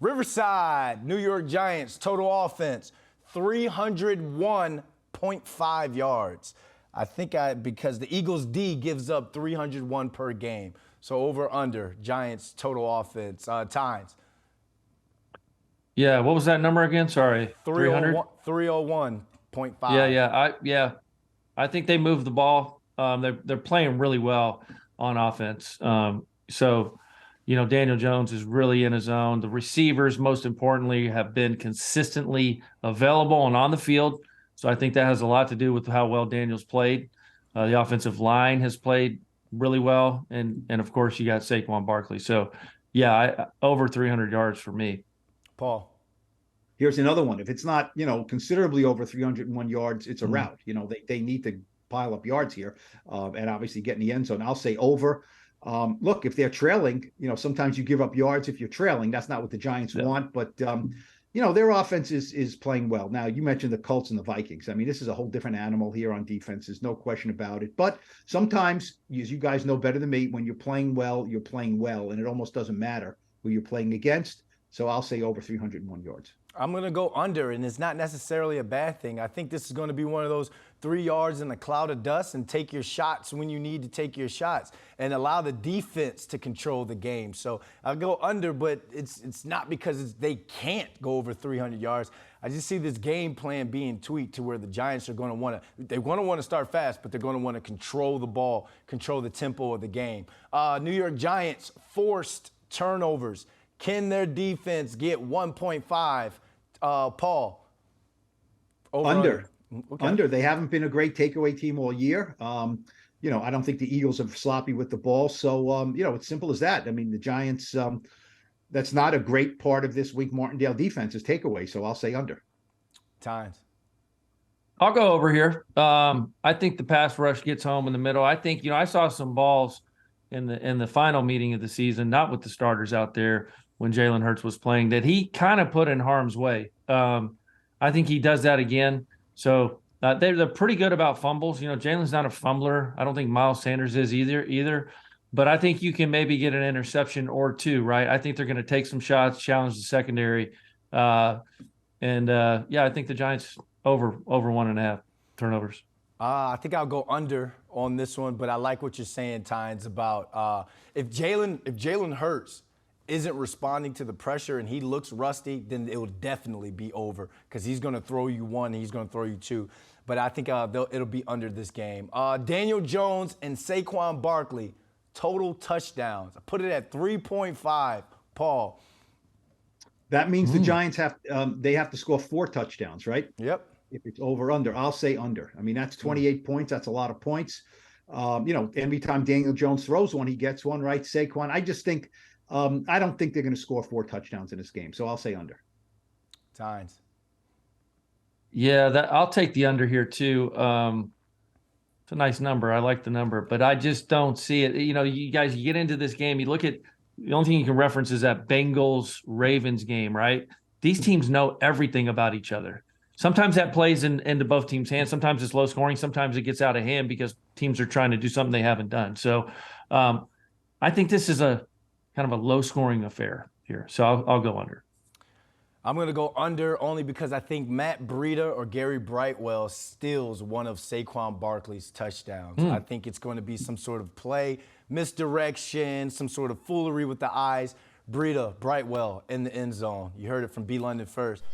Riverside, New York Giants, total offense, 301.5 yards. Because the Eagles D gives up 301 per game. So over under, Giants total offense. Tynes. Yeah, what was that number again? Sorry. 300? 301.5. I think they moved the ball. They're playing really well on offense. Daniel Jones is really in his zone. The receivers, most importantly, have been consistently available and on the field. So I think that has a lot to do with how well Daniel's played. The offensive line has played really well, and of course you got Saquon Barkley. So, over 300 yards for me. Paul. Here's another one. If it's not, considerably over 301 yards, it's a rout. They need to pile up yards here and obviously get in the end zone. I'll say over. Look, if they're trailing, sometimes you give up yards if you're trailing. That's not what the Giants want. But, their offense is playing well. Now, you mentioned the Colts and the Vikings. I mean, this is a whole different animal here on defense. There's no question about it. But sometimes, as you guys know better than me, when you're playing well, you're playing well. And it almost doesn't matter who you're playing against. So I'll say over 301 yards. I'm going to go under, and it's not necessarily a bad thing. I think this is going to be one of those 3 yards in a cloud of dust and take your shots when you need to take your shots and allow the defense to control the game. So I'll go under, but it's not because they can't go over 300 yards. I just see this game plan being tweaked to where the Giants are going to want to start fast, but they're going to want to control the ball, control the tempo of the game. New York Giants forced turnovers. Can their defense get 1.5? Paul. Under. Okay. Under. They haven't been a great takeaway team all year. I don't think the Eagles are sloppy with the ball. So, it's simple as that. I mean, the Giants, that's not a great part of this Wink Martindale defense is takeaway. So I'll say under. Tynes. I'll go over here. I think the pass rush gets home in the middle. I think, I saw some balls in the final meeting of the season, not with the starters out there when Jalen Hurts was playing, that he kind of put in harm's way. I think he does that again. So they're pretty good about fumbles. Jalen's not a fumbler. I don't think Miles Sanders is either. But I think you can maybe get an interception or two, right? I think they're going to take some shots, challenge the secondary. I think the Giants over 1.5 turnovers. I think I'll go under on this one, but I like what you're saying, Tynes, about if Jalen Hurts isn't responding to the pressure and he looks rusty, then it will definitely be over because he's going to throw you one, he's going to throw you two. But I think it'll be under this game. Daniel Jones and Saquon Barkley, total touchdowns. I put it at 3.5. Paul. That means the Giants have to score 4 touchdowns, right? Yep. If it's over under, I'll say under. I mean, that's 28 points. That's a lot of points. Every time Daniel Jones throws one, he gets one, right? Saquon, I just think I don't think they're going to score 4 touchdowns in this game, so I'll say under. Tynes. Yeah, I'll take the under here too. It's a nice number. I like the number, but I just don't see it. You guys, you get into this game, you look at the only thing you can reference is that Bengals-Ravens game, right? These teams know everything about each other. Sometimes that plays into both teams' hands. Sometimes it's low scoring. Sometimes it gets out of hand because teams are trying to do something they haven't done. So I think this is a kind of a low-scoring affair here. So I'll go under. I'm going to go under only because I think Matt Breida or Gary Brightwell steals one of Saquon Barkley's touchdowns. I think it's going to be some sort of play, misdirection, some sort of foolery with the eyes. Breida, Brightwell in the end zone. You heard it from B. London first.